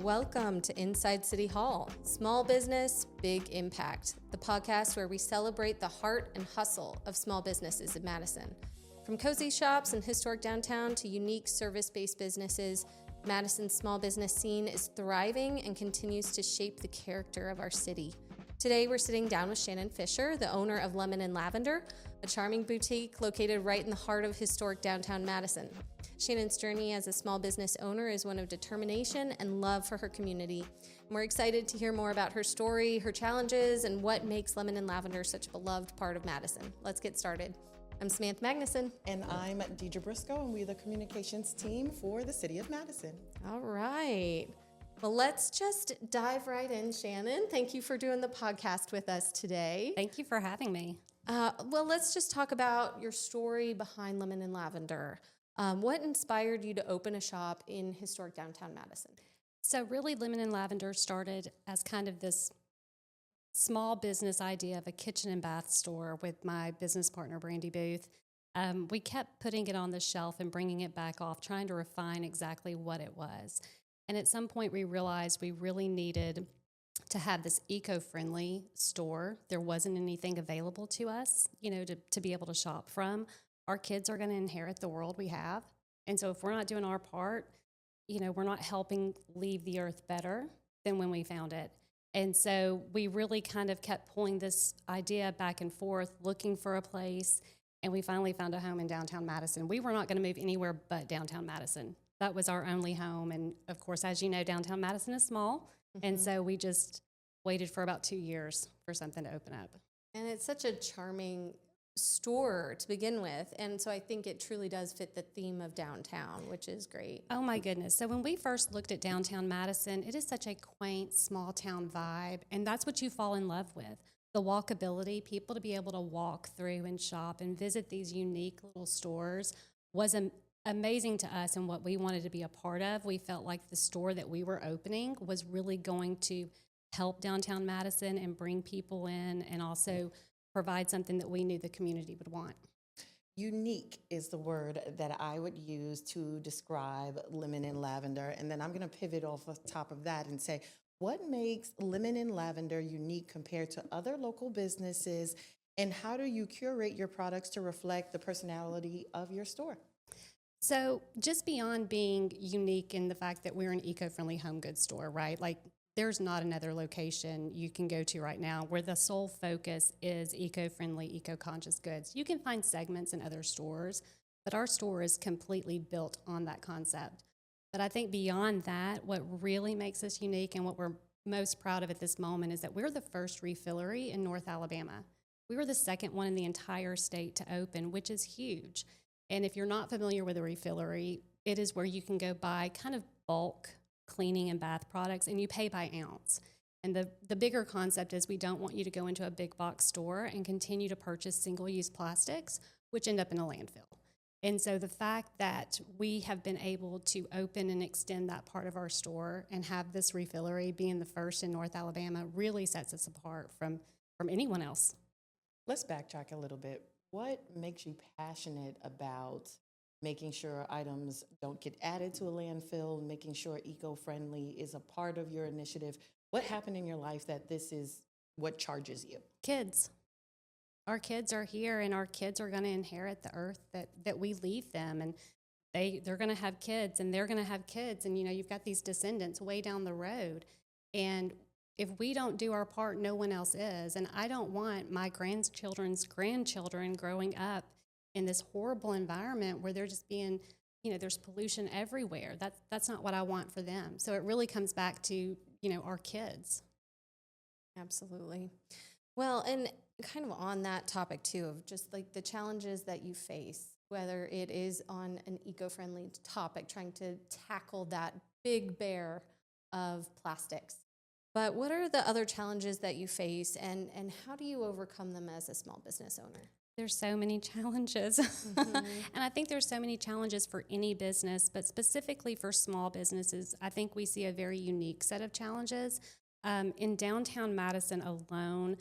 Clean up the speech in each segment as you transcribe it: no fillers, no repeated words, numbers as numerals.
Welcome to Inside City Hall, Small Business, Big Impact, the podcast where we celebrate the heart and hustle of small businesses in Madison. From cozy shops and historic downtown to unique service-based businesses, Madison's small business scene is thriving and continues to shape the character of our city. Today, we're sitting down with Shannon Fisher, the owner of Lemon and Lavender, a charming boutique located right in the heart of historic downtown Madison. Shannon's journey as a small business owner is one of determination and love for her community. And we're excited to hear more about her story, her challenges, and what makes Lemon and Lavender such a beloved part of Madison. Let's get started. I'm Samantha Magnuson. And I'm Deidre Briscoe, and we're the communications team for the City of Madison. All right. Well, let's just dive right in, Shannon. Thank you for doing the podcast with us today. Thank you for having me. Well, let's just talk about your story behind Lemon and Lavender. What inspired you to open a shop in historic downtown Madison? So really, Lemon and Lavender started as kind of this small business idea of a kitchen and bath store with my business partner, Brandy Booth. We kept putting it on the shelf and bringing it back off, trying to refine exactly what it was. And at some point, we realized we really needed to have this eco-friendly store. There wasn't anything available to us, to be able to shop from. Our kids are going to inherit the world we have. And so if we're not doing our part, we're not helping leave the earth better than when we found it. And so we really kind of kept pulling this idea back and forth, looking for a place, and we finally found a home in downtown Madison. We were not going to move anywhere but downtown Madison. That was our only home. And of course, as you know, downtown Madison is small. Mm-hmm. And so we just waited for about 2 years for something to open up. And it's such a charming store to begin with. And so I think it truly does fit the theme of downtown, which is great. Oh my goodness. So when we first looked at downtown Madison, it is such a quaint, small town vibe. And that's what you fall in love with. The walkability, people to be able to walk through and shop and visit these unique little stores was amazing to us and what we wanted to be a part of. We felt like the store that we were opening was really going to help downtown Madison and bring people in and also provide something that we knew the community would want. Unique is the word that I would use to describe Lemon and Lavender. And then I'm going to pivot off the top of that and say, what makes Lemon and Lavender unique compared to other local businesses? And how do you curate your products to reflect the personality of your store? So just beyond being unique in the fact that we're an eco-friendly home goods store, right? Like there's not another location you can go to right now where the sole focus is eco-friendly, eco-conscious goods. You can find segments in other stores, but our store is completely built on that concept. But I think beyond that, what really makes us unique and what we're most proud of at this moment is that we're the first refillery in North Alabama. We were the second one in the entire state to open, which is huge. And if you're not familiar with a refillery, it is where you can go buy kind of bulk cleaning and bath products, and you pay by ounce. And the bigger concept is we don't want you to go into a big box store and continue to purchase single-use plastics, which end up in a landfill. And so the fact that we have been able to open and extend that part of our store and have this refillery being the first in North Alabama really sets us apart from anyone else. Let's backtrack a little bit. What makes you passionate about making sure items don't get added to a landfill, making sure eco-friendly is a part of your initiative? What happened in your life that this is what charges you? Kids. Our kids are here, and our kids are going to inherit the earth that we leave them, and they're going to have kids, and they're going to have kids, and you've got these descendants way down the road, and if we don't do our part, no one else is. And I don't want my grandchildren's grandchildren growing up in this horrible environment where they're just being, there's pollution everywhere. That's not what I want for them. So it really comes back to, our kids. Absolutely. Well, and kind of on that topic too, of just like the challenges that you face, whether it is on an eco-friendly topic, trying to tackle that big bear of plastics. But what are the other challenges that you face, and how do you overcome them as a small business owner? There's so many challenges. Mm-hmm. And I think there's so many challenges for any business, but specifically for small businesses, I think we see a very unique set of challenges. In downtown Madison alone,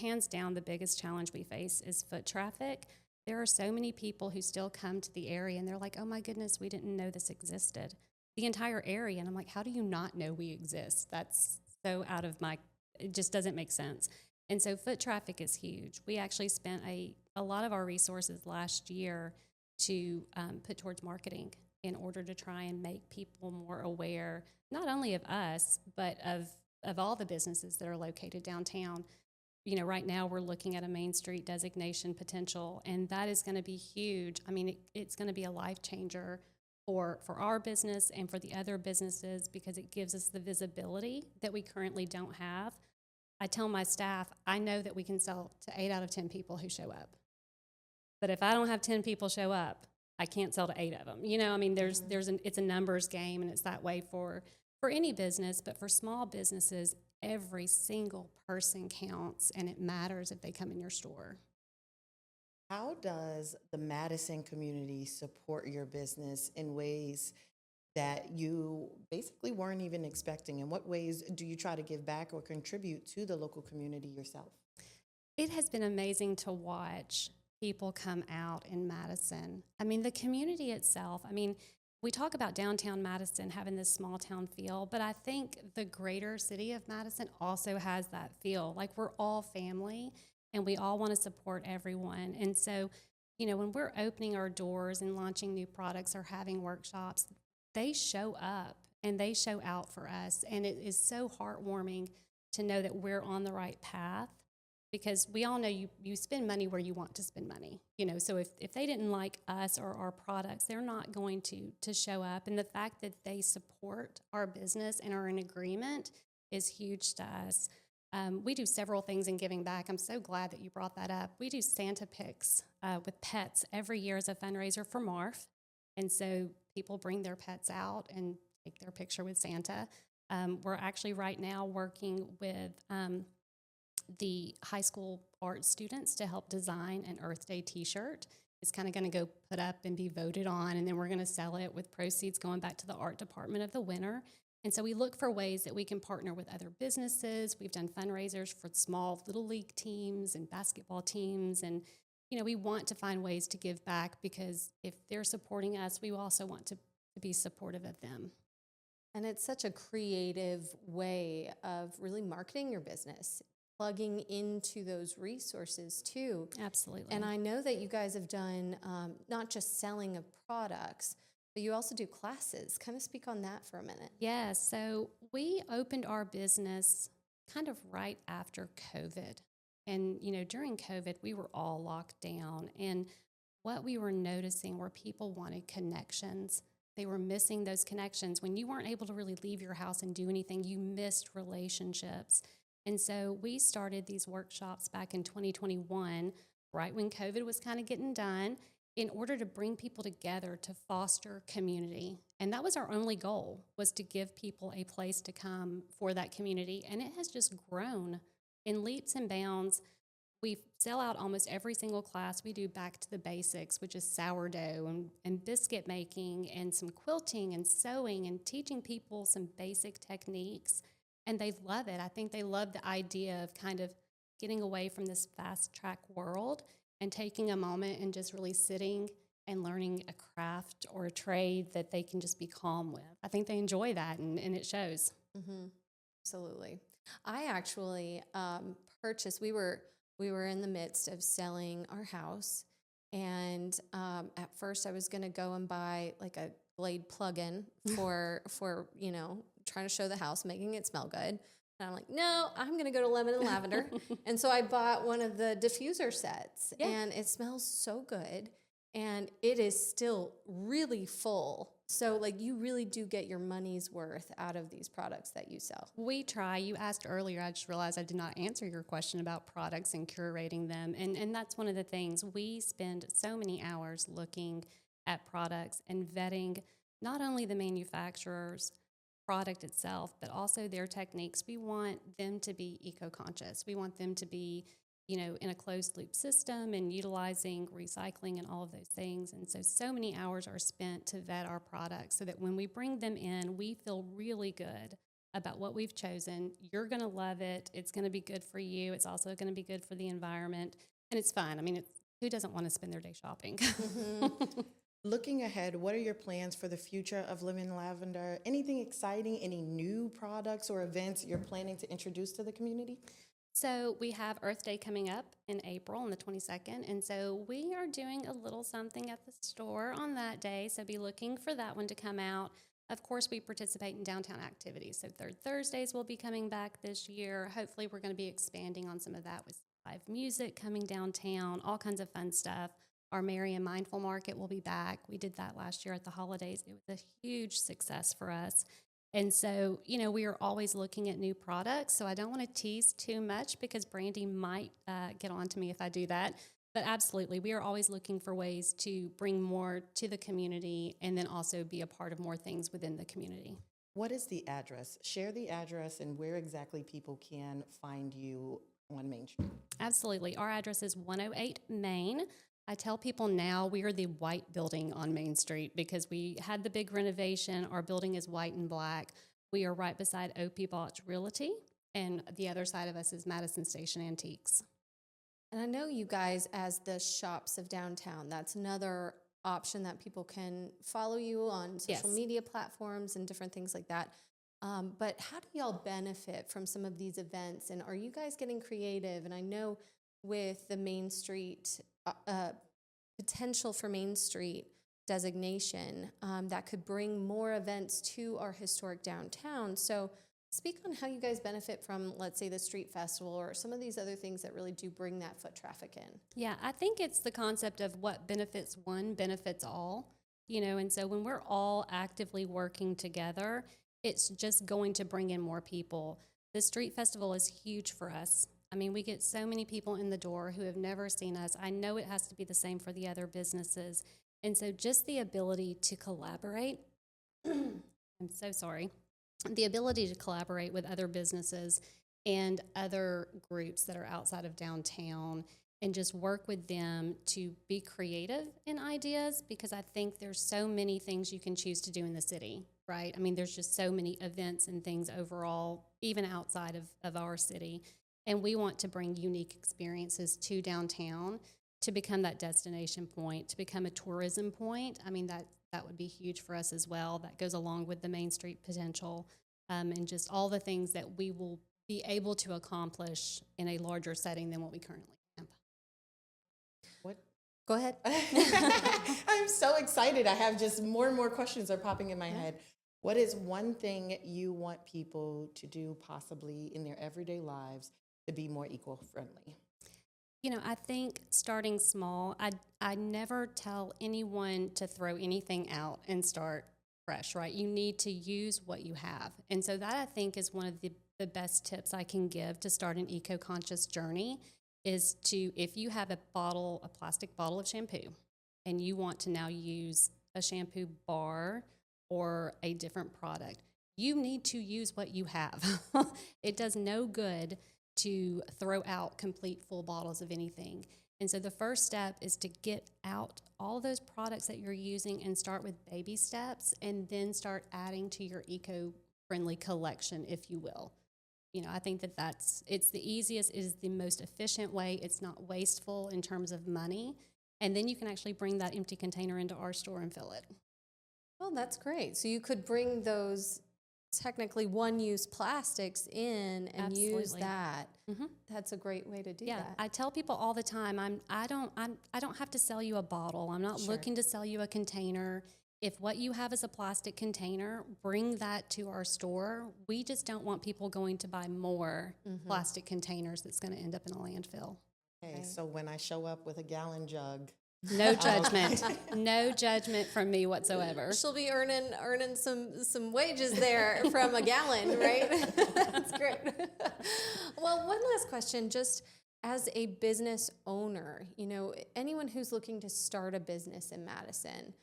hands down, the biggest challenge we face is foot traffic. There are so many people who still come to the area and they're like, oh my goodness, we didn't know this existed. the entire area. And I'm like, how do you not know we exist? That's so out of my, it just doesn't make sense. And so foot traffic is huge. We actually spent a lot of our resources last year to put towards marketing in order to try and make people more aware, not only of us, but of all the businesses that are located downtown. You know, right now we're looking at a Main Street designation potential, and that is going to be huge. I mean, it's going to be a life changer for our business and for the other businesses, because it gives us the visibility that we currently don't have. I tell my staff, I know that we can sell to 8 out of 10 people who show up. But if I don't have 10 people show up, I can't sell to 8 of them. You know, I mean, it's a numbers game, and it's that way for any business, but for small businesses, every single person counts, and it matters if they come in your store. How does the Madison community support your business in ways that you basically weren't even expecting? In what ways do you try to give back or contribute to the local community yourself? It has been amazing to watch people come out in Madison. I mean, the community itself, I mean, we talk about downtown Madison having this small town feel, but I think the greater city of Madison also has that feel. Like, we're all family and we all want to support everyone. And so, you know, when we're opening our doors and launching new products or having workshops, they show up and they show out for us. And it is so heartwarming to know that we're on the right path, because we all know you spend money where you want to spend money. You know, so if they didn't like us or our products, they're not going to show up. And the fact that they support our business and are in agreement is huge to us. We do several things in giving back. I'm so glad that you brought that up. We do Santa Picks with pets every year as a fundraiser for MARF. And so people bring their pets out and take their picture with Santa. We're actually right now working with the high school art students to help design an Earth Day t-shirt. It's kind of going to go put up and be voted on, and then we're going to sell it with proceeds going back to the art department of the winner. And so we look for ways that we can partner with other businesses. We've done fundraisers for small little league teams and basketball teams. And, you know, we want to find ways to give back, because if they're supporting us, we also want to be supportive of them. And it's such a creative way of really marketing your business, plugging into those resources too. Absolutely. And I know that you guys have done not just selling of products, but you also do classes. Kind of speak on that for a minute. Yeah, so we opened our business kind of right after COVID. And, you know, during COVID, we were all locked down. And what we were noticing were people wanted connections. They were missing those connections. When you weren't able to really leave your house and do anything, you missed relationships. And so we started these workshops back in 2021, right when COVID was kind of getting done, in order to bring people together to foster community. And that was our only goal, was to give people a place to come for that community. And it has just grown in leaps and bounds. We sell out almost every single class. We do back to the basics, which is sourdough and biscuit making and some quilting and sewing and teaching people some basic techniques. And they love it. I think they love the idea of kind of getting away from this fast track world and taking a moment and just really sitting and learning a craft or a trade that they can just be calm with. I think they enjoy that, and it shows. Mm-hmm. Absolutely. I actually purchased, we were in the midst of selling our house. And at first I was going to go and buy like a Glade plug-in for, you know, trying to show the house, making it smell good. And I'm like, no, I'm going to go to Lemon and Lavender. And so I bought one of the diffuser sets, and it smells so good. And it is still really full. So, like, you really do get your money's worth out of these products that you sell. We try. You asked earlier, I just realized I did not answer your question about products and curating them. And that's one of the things. We spend so many hours looking at products and vetting not only the manufacturer's product itself, but also their techniques. We want them to be eco-conscious. We want them to be, you know, in a closed loop system and utilizing recycling and all of those things. And so many hours are spent to vet our products so that when we bring them in, we feel really good about what we've chosen. You're going to love it. It's going to be good for you. It's also going to be good for the environment. And it's fun. I mean, who doesn't want to spend their day shopping? Mm-hmm. Looking ahead, what are your plans for the future of Lemon and Lavender? Anything exciting? Any new products or events you're planning to introduce to the community? So we have Earth Day coming up in April on the 22nd, and so we are doing a little something at the store on that day, so be looking for that one to come out. Of course, we participate in downtown activities, so Third Thursdays will be coming back this year. Hopefully, we're going to be expanding on some of that with live music coming downtown, all kinds of fun stuff. Our Merry and Mindful Market will be back. We did that last year at the holidays. It was a huge success for us. And so, we are always looking at new products. So I don't want to tease too much because Brandy might get on to me if I do that. But absolutely, we are always looking for ways to bring more to the community and then also be a part of more things within the community. What is the address? Share the address and where exactly people can find you on Main Street. Absolutely. Our address is 108 Main. I tell people now we are the white building on Main Street because we had the big renovation. Our building is white and black. We are right beside O.P. Botch Realty, and the other side of us is Madison Station Antiques. And I know you guys as the Shops of Downtown, that's another option that people can follow you on social media platforms and different things like that. But how do y'all benefit from some of these events? And are you guys getting creative? And I know with the Main Street, potential for Main Street designation, that could bring more events to our historic downtown. So speak on how you guys benefit from, let's say, the street festival or some of these other things that really do bring that foot traffic in. Yeah, I think it's the concept of what benefits one benefits all, and so when we're all actively working together, it's just going to bring in more people. The street festival is huge for us. I mean, we get so many people in the door who have never seen us. I know it has to be the same for the other businesses. And so just the ability to collaborate, I'm so sorry, the ability to collaborate with other businesses and other groups that are outside of downtown and just work with them to be creative in ideas, because I think there's so many things you can choose to do in the city, right? I mean, there's just so many events and things overall, even outside of our city. And we want to bring unique experiences to downtown to become that destination point, to become a tourism point. I mean, that would be huge for us as well. That goes along with the Main Street potential, and just all the things that we will be able to accomplish in a larger setting than what we currently have. What? Go ahead. I'm so excited. I have just more and more questions are popping in my head. What is one thing you want people to do possibly in their everyday lives to be more eco-friendly? I think starting small, I never tell anyone to throw anything out and start fresh, right? You need to use what you have. And so that, I think, is one of the best tips I can give to start an eco-conscious journey is to, if you have a plastic bottle of shampoo, and you want to now use a shampoo bar or a different product, you need to use what you have. It does no good to throw out complete full bottles of anything. And so the first step is to get out all those products that you're using and start with baby steps, and then start adding to your eco-friendly collection, if you will. I think it's the easiest, it is the most efficient way. It's not wasteful in terms of money. And then you can actually bring that empty container into our store and fill it. Well, that's great. So you could bring those technically one-use plastics in and use that. Mm-hmm. That's a great way to do that. I tell people all the time, I don't have to sell you a bottle. I'm not looking to sell you a container. If what you have is a plastic container, bring that to our store. We just don't want people going to buy more plastic containers that's going to end up in a landfill. Okay, so when I show up with a gallon jug, no judgment. No judgment from me whatsoever. She'll be earning some wages there from a gallon, right? That's great. Well, one last question, just as a business owner, anyone who's looking to start a business in Madison,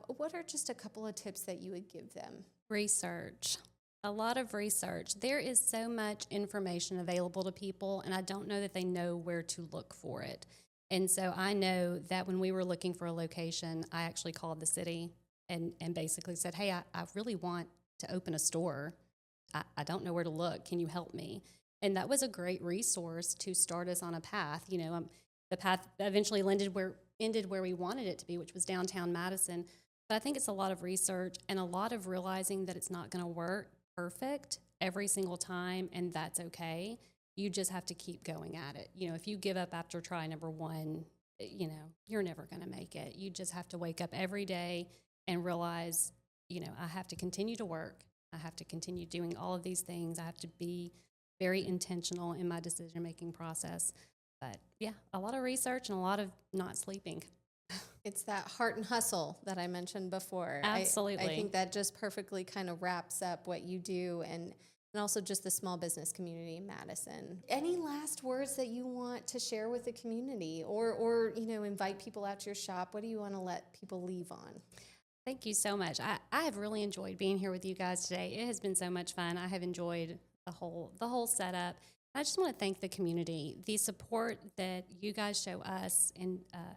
what are just a couple of tips that you would give them? Research. A lot of research. There is so much information available to people, and I don't know that they know where to look for it. And so I know that when we were looking for a location, I actually called the city and basically said, hey, I really want to open a store. I don't know where to look. Can you help me? And that was a great resource to start us on a path. The path eventually landed where ended where we wanted it to be, which was downtown Madison. But I think it's a lot of research and a lot of realizing that it's not going to work perfect every single time, and that's okay. You just have to keep going at it. You know, if you give up after try number one, you know, you're never going to make it. You just have to wake up every day and realize, you know, I have to continue to work. I have to continue doing all of these things. I have to be very intentional in my decision-making process. But yeah, a lot of research and a lot of not sleeping. It's that heart and hustle that I mentioned before. Absolutely. I think that just perfectly kind of wraps up what you do and also just the small business community in Madison. Any last words that you want to share with the community or you know, invite people out to your shop? What do you want to let people leave on? Thank you so much. I have really enjoyed being here with you guys today. It has been so much fun. I have enjoyed the whole setup. I just want to thank the community. The support that you guys show us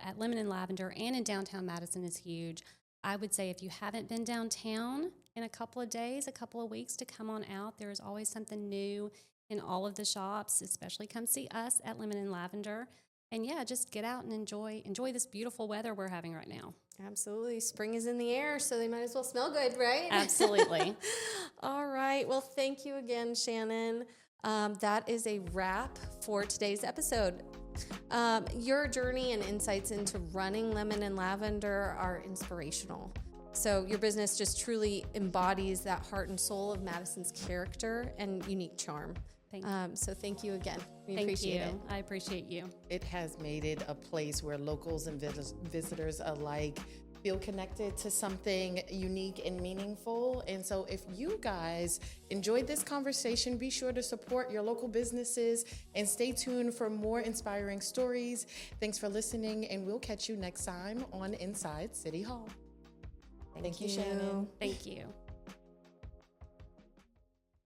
at Lemon and Lavender and in downtown Madison is huge. I would say if you haven't been downtown in a couple of days, a couple of weeks, to come on out. There is always something new in all of the shops, especially come see us at Lemon and Lavender. And yeah, just get out and enjoy this beautiful weather we're having right now. Absolutely. Spring is in the air, so they might as well smell good, right? Absolutely. All right. Well, thank you again, Shannon. That is a wrap for today's episode. Your journey and insights into running Lemon and Lavender are inspirational. So your business just truly embodies that heart and soul of Madison's character and unique charm. Thank you. So thank you again. We Thank appreciate you. it. I appreciate you. It has made it a place where locals and visitors alike feel connected to something unique and meaningful. And so if you guys enjoyed this conversation, be sure to support your local businesses and stay tuned for more inspiring stories. Thanks for listening, and we'll catch you next time on Inside City Hall. Thank you, Shannon. Thank you.